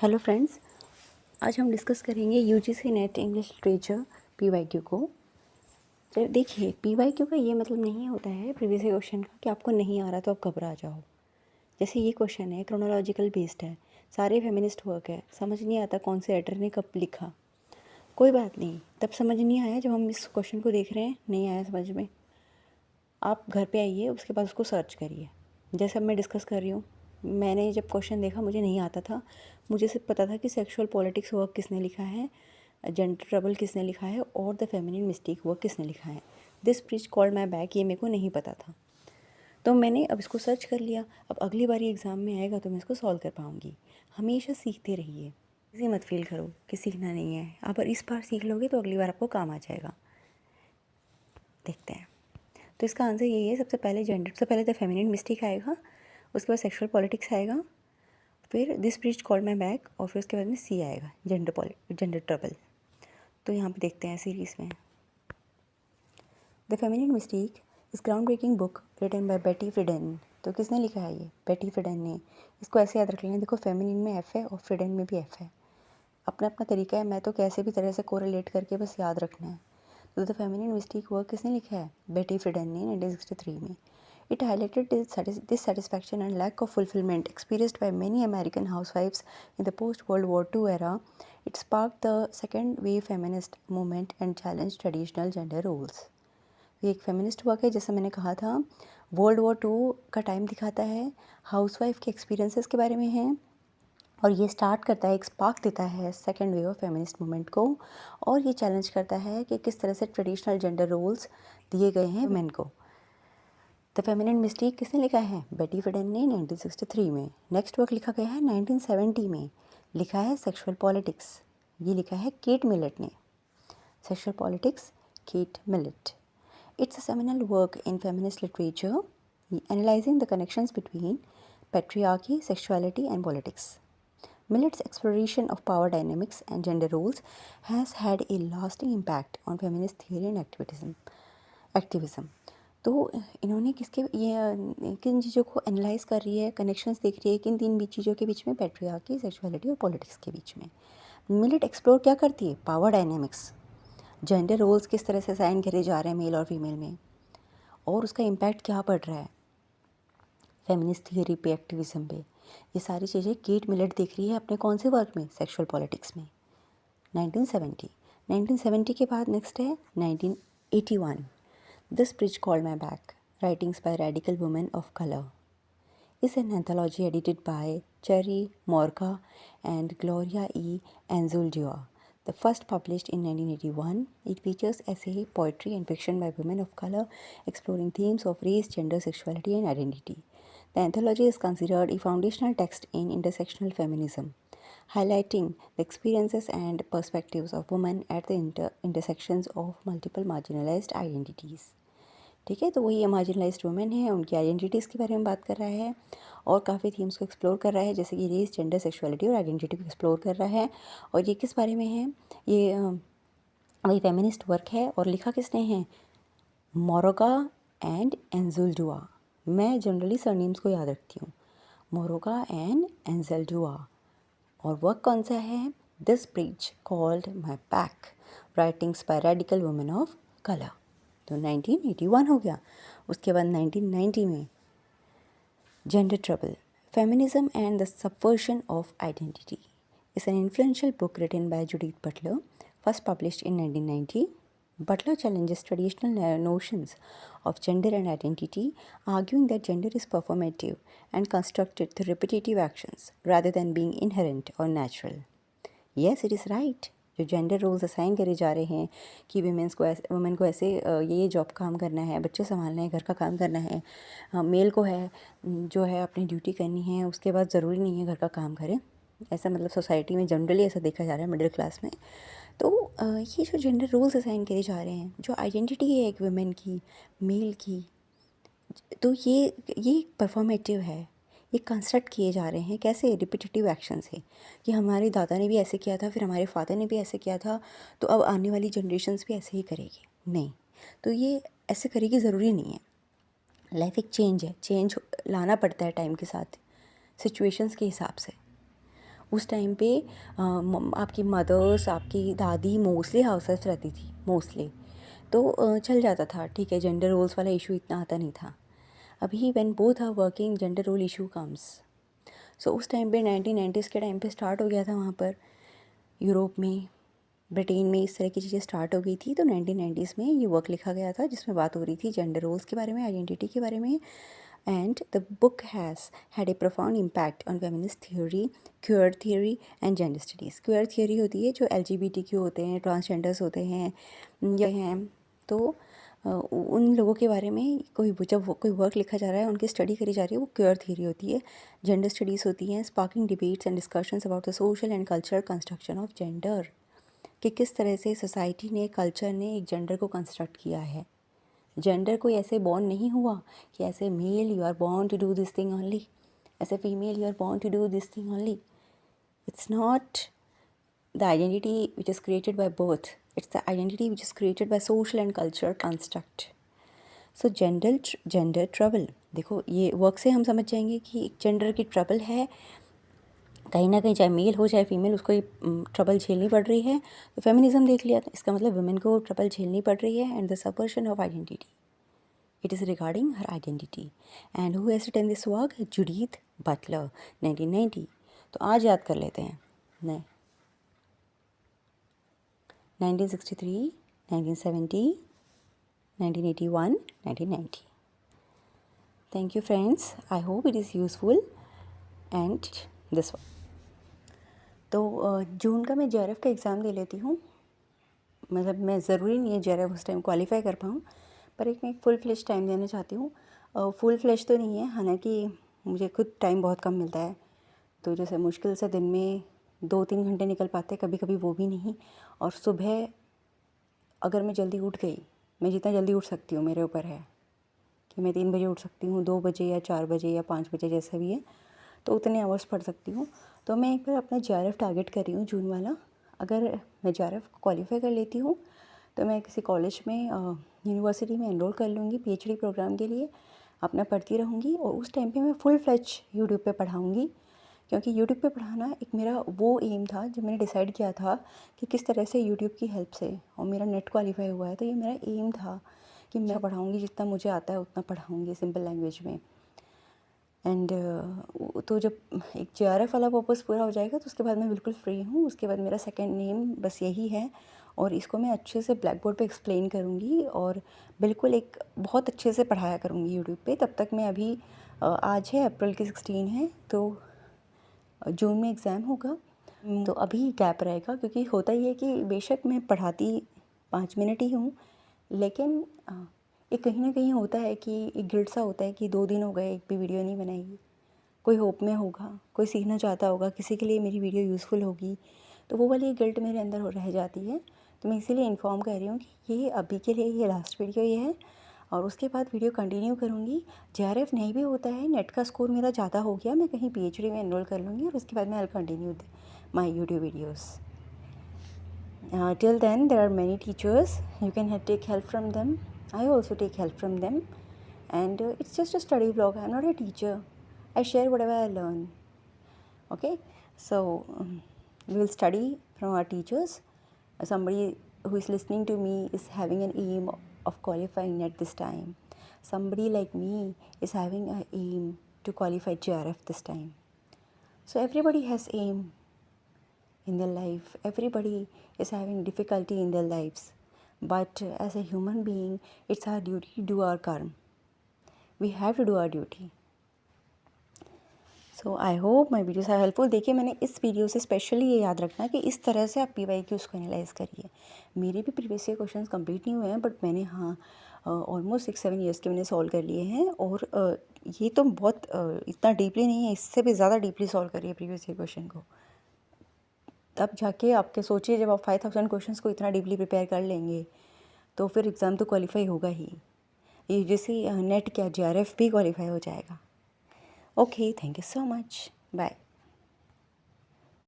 Hello friends, आज हम discuss करेंगे UGC net English literature PYQ को। तो देखिए, पीवाईक्यू का ये मतलब नहीं होता है प्रीवियस क्वेश्चन का कि आपको नहीं आ रहा तो आप घबरा जाओ। जैसे ये क्वेश्चन है, क्रोनोलॉजिकल बेस्ड है, सारे फेमिनिस्ट वर्क है, समझ नहीं आता कौन से राइटर ने कब लिखा। कोई बात नहीं, तब समझ नहीं आया जब हम इस क्वेश्चन को देख रहे हैं, नहीं आया समझ में, आप घर पे आइए, उसके बाद उसको सर्च करिए। जैसे अब मैं डिस्कस कर रही हूँ, मैंने जब क्वेश्चन देखा मुझे नहीं आता था, मुझे सिर्फ पता था कि सेक्सुअल पॉलिटिक्स वर्क किसने लिखा है, जेंडर ट्रबल किसने लिखा है और द फेमिनिन मिस्टेक वर्क किसने लिखा है। This bridge called my back, ये मेरे को नहीं पता था, तो मैंने अब इसको सर्च कर लिया। अब अगली बारी एग्ज़ाम में आएगा तो मैं इसको सॉल्व कर पाऊँगी। हमेशा सीखते रहिए, इसी मत फील करो कि सीखना नहीं है। आप इस बार सीख लोगे तो अगली बार आपको काम आ जाएगा। देखते हैं। तो इसका आंसर यही है, सबसे पहले जेंडर, सबसे पहले द फेमिनिन मिस्टेक आएगा, उसके बाद सेक्सुअल पॉलिटिक्स आएगा, फिर this bridge called my back और फिर उसके बाद में सी आएगा, जेंडर ट्रबल। तो यहाँ पे देखते हैं सीरीज़ में। The feminine mystique is groundbreaking book written by Betty Friedan. तो किसने लिखा है ये? बेटी फ्रीडेन ने। इसको ऐसे याद रख लेना, देखो फेमिनिन में एफ है और फ्रीडेन में भी एफ है। अपना अपना तरीका है, मैं तो कैसे भी तरह से कोरिलेट करके बस याद रखना है। तो द फेमिनिन मिस्टेक वर्क किसने लिखा है? बेटी फ्रीडेन ने 1963 में। It highlighted dissatisfaction and lack of fulfillment experienced by many American housewives in the post-World War II era. It sparked the second wave feminist movement and challenged traditional gender roles. ये एक feminist work है, जैसा मैंने कहा था, world war 2 का time दिखाता है, हाउसवाइफ के एक्सपीरियंसेस के बारे में है, और ये स्टार्ट करता है, एक स्पार्क देता है second wave of feminist movement को, और ये चैलेंज करता है कि किस तरह से ट्रेडिशनल जेंडर रोल्स दिए गए हैं वुमेन को। द फेमिनिन मिस्टेक किसने लिखा है? बेटी फ्रीडेन ने 1963 में। नेक्स्ट वर्क लिखा गया है 1970 में, लिखा है सेक्सुअल पॉलिटिक्स, ये लिखा है केट मिलेट ने। Sexual politics, cat millet. It's a seminal work in feminist literature, analyzing the connections between patriarchy, sexuality, and politics. Millet's exploration of power dynamics and gender roles has had a lasting impact on feminist theory and activism. तो इन्होंने किन चीज़ों को analyse कर रही है, connections देख रही है किन तीन चीज़ों के बीच में? पैट्रियार्की, सेक्सुअलिटी और पॉलिटिक्स के बीच में। मिलेट एक्सप्लोर क्या करती है? पावर डायनेमिक्स, जेंडर रोल्स किस तरह से साइन करे जा रहे हैं मेल और फीमेल में, और उसका इम्पैक्ट क्या पड़ रहा है फेमिनिस्ट थियरी पे, एक्टिविज्म पे। ये सारी चीज़ें केट मिलेट देख रही है अपने कौन से वर्क में? सेक्सुअल पॉलिटिक्स में, 1970। 1970 के बाद नेक्स्ट है 1981, this bridge called my back, writings by radical women of colour, is an anthology edited by Cherry Morca and Gloria E. Anzaldúa. The first published in 1981, it features essay, poetry, and fiction by women of color exploring themes of race, gender, sexuality, and identity. The anthology is considered a foundational text in intersectional feminism, highlighting the experiences and perspectives of women at the intersections of multiple marginalized identities. ठीक है, तो वही marginalised women है, उनकी identities के बारे में बात कर रहा है और काफ़ी थीम्स को एक्सप्लोर कर रहा है, जैसे कि रेस, जेंडर, सेक्सुअलिटी और आइडेंटिटी को एक्सप्लोर कर रहा है। और ये किस बारे में है? ये वही फेमिनिस्ट वर्क है, और लिखा किसने है? मोरोगा एंड एंजुलडुआ। मैं जनरली सरनेम्स को याद रखती हूँ, मोरोगा एंड एंजुलडुआ। और वर्क कौन सा है? This bridge called my back, writings by radical women of colour. तो 1981 हो गया। उसके बाद 1990 में gender trouble, feminism and the subversion of identity is an influential book written by Judith Butler, first published in 1990. Butler challenges traditional notions of gender and identity, arguing that gender is performative and constructed through repetitive actions rather than being inherent or natural. Yes, it is right. जो gender roles assign करे जा रहे हैं कि women को ऐसे ये job काम करना है, बच्चे संभालना है, घर का काम करना है, मेल को है जो है अपनी ड्यूटी करनी है, उसके बाद ज़रूरी नहीं है घर का काम करें, ऐसा मतलब सोसाइटी में जनरली ऐसा देखा जा रहा है मिडिल क्लास में। तो ये जो जेंडर रोल्स असाइन करे जा रहे हैं, जो आइडेंटिटी है एक वुमेन की, मेल की, तो ये परफॉर्मेटिव है, ये कंस्ट्रक्ट किए जा रहे हैं। कैसे? रिपीटेटिव एक्शन से, कि हमारे दादा ने भी ऐसे किया था, फिर हमारे फादर ने भी ऐसे किया था, तो अब आने वाली जनरेशन्स भी ऐसे ही करेगी? नहीं, तो ये ऐसे करेगी ज़रूरी नहीं है। लाइफ एक चेंज है, चेंज लाना पड़ता है टाइम के साथ, सिचुएशंस के हिसाब से। उस टाइम पे आपकी मदर्स, आपकी दादी मोस्टली हाउस वाइफ रहती थी मोस्टली, तो चल जाता था, ठीक है, जेंडर रोल्स वाला इशू इतना आता नहीं था। अभी when both are working gender role issue comes. So उस टाइम पे 1990s के टाइम पे स्टार्ट हो गया था वहाँ पर यूरोप में, ब्रिटेन में इस तरह की चीज़ें स्टार्ट हो गई थी। तो 1990s में ये वर्क लिखा गया था जिसमें बात हो रही थी जेंडर रोल्स के बारे में, आइडेंटिटी के बारे में। And the book has had a profound impact on feminist theory, queer theory and gender studies. Queer theory होती है जो LGBTQ होते हैं, ट्रांसजेंडर्स होते हैं, ये हैं, तो उन लोगों के बारे में जब कोई वर्क लिखा जा रहा है, उनकी स्टडी करी जा रही है, वो क्यूअर थियरी होती है। जेंडर स्टडीज़ होती हैं sparking debates and discussions about the social and cultural construction of gender, कि किस तरह से सोसाइटी ने, कल्चर ने एक जेंडर को कंस्ट्रक्ट किया है। जेंडर कोई ऐसे बॉर्न नहीं हुआ कि ऐसे male you are born to do this thing only, ऐसे female you are born to do this thing only. It's not the identity which is created by birth, it's the identity which is created by social and cultural construct. So gender trouble, देखो ये work से हम समझ जाएंगे कि gender की trouble है कहीं ना कहीं, चाहे मेल हो चाहे फीमेल, उसको ये ट्रबल झेलनी पड़ रही है। तो फेमिनिज्म देख लिया, इसका मतलब वुमेन को ट्रबल झेलनी पड़ रही है। And the subversion of identity, it is regarding her identity. And who has written this work? Judith Butler, 1990। तो आज याद कर लेते हैं। 1963, 1970, 1981, 1990. Thank you friends. I hope it is useful. And this one. तो जून का मैं JRF का एग्ज़ाम दे लेती हूँ। मतलब मैं ज़रूरी नहीं है JRF उस टाइम क्वालिफाई कर पाऊँ, पर मैं एक फुल फ्लेश टाइम देना चाहती हूँ। फुल फ्लेश तो नहीं है, हालांकि मुझे खुद टाइम बहुत कम मिलता है, तो जैसे मुश्किल से दिन में 2-3 घंटे निकल पाते, कभी कभी वो भी नहीं। और सुबह अगर मैं जल्दी उठ गई, मैं जितना जल्दी उठ सकती हूँ, मेरे ऊपर है कि मैं 3 बजे उठ सकती हूँ, 2 बजे या 4 बजे या 5 बजे, जैसा भी है, तो उतने आवर्स पढ़ सकती हूँ। तो मैं एक बार अपना JRF टारगेट कर रही हूँ जून वाला। अगर मैं JRF क्वालिफाई कर लेती हूँ तो मैं किसी कॉलेज में, यूनिवर्सिटी में एनरोल कर लूँगी PhD प्रोग्राम के लिए, अपना पढ़ती रहूँगी। और उस टाइम पे मैं फुल फ्लेज यूट्यूब पे पढ़ाऊँगी, क्योंकि यूट्यूब पे पढ़ाना एक मेरा वो एम था जब मैंने डिसाइड किया था कि किस तरह से यूट्यूब की हेल्प से, और मेरा नेट क्वालिफाई हुआ है, तो ये मेरा एम था कि मैं पढ़ाऊँगी, जितना मुझे आता है उतना पढ़ाऊँगी सिंपल लैंग्वेज में। एंड तो जब एक JRF वाला पर्पज़ पूरा हो जाएगा तो उसके बाद मैं बिल्कुल फ्री हूँ। उसके बाद मेरा सेकंड नेम बस यही है, और इसको मैं अच्छे से ब्लैक बोर्ड पे एक्सप्लेन करूँगी और बिल्कुल एक बहुत अच्छे से पढ़ाया करूँगी यूट्यूब पे। तब तक मैं अभी आज है अप्रैल की 16 है, तो जून में एग्ज़ाम होगा, तो अभी गैप रहेगा। क्योंकि होता ही है कि बेशक मैं पढ़ाती 5 मिनट ही हूँ, लेकिन एक कहीं ना कहीं होता है कि एक गिल्ट सा होता है कि 2 दिन हो गए, एक भी वीडियो नहीं बनाई। कोई होप में होगा, कोई सीखना चाहता होगा, किसी के लिए मेरी वीडियो यूज़फुल होगी, तो वो वाली गिल्ट मेरे अंदर रह जाती है। तो मैं इसीलिए इन्फॉर्म कर रही हूँ कि ये अभी के लिए ये लास्ट वीडियो ये है, और उसके बाद वीडियो कंटिन्यू करूँगी। JRF नहीं भी होता है, नेट का स्कोर मेरा ज़्यादा हो गया, मैं कहीं PhD में एनरोल कर लूँगी, और उसके बाद मैं continue my YouTube videos. Till then there are many teachers, you can take help from them. I also take help from them, and it's just a study vlog. I'm not a teacher, I share whatever I learn. Okay, so we will study from our teachers. Somebody who is listening to me is having an aim of qualifying NET this time. Somebody like me is having an aim to qualify JRF this time. So everybody has aim in their life, everybody is having difficulty in their lives, but as a human being it's our duty to do our karma. We have to do our duty. So I hope my videos are helpful. देखिए, मैंने इस video से specially ये याद रखना कि इस तरह से आप PYQs को एनालाइज करिए। मेरे भी प्रीवियस ईयर क्वेश्चंस कंप्लीट नहीं हुए हैं, बट मैंने ऑलमोस्ट 6-7 ईयर्स के मैंने सॉल्व कर लिए हैं, और ये तो बहुत इतना डीपली नहीं है, इससे भी ज़्यादा डीपली सॉल्व करिए प्रीवियस ईयर क्वेश्चन को। तब जाके आपके सोचिए, जब आप 5000 क्वेश्चंस को इतना डीपली प्रिपेयर कर लेंगे तो फिर एग्ज़ाम तो क्वालिफाई होगा ही। UGC नेट क्या JRF भी क्वालिफाई हो जाएगा। Okay, thank you so much, bye.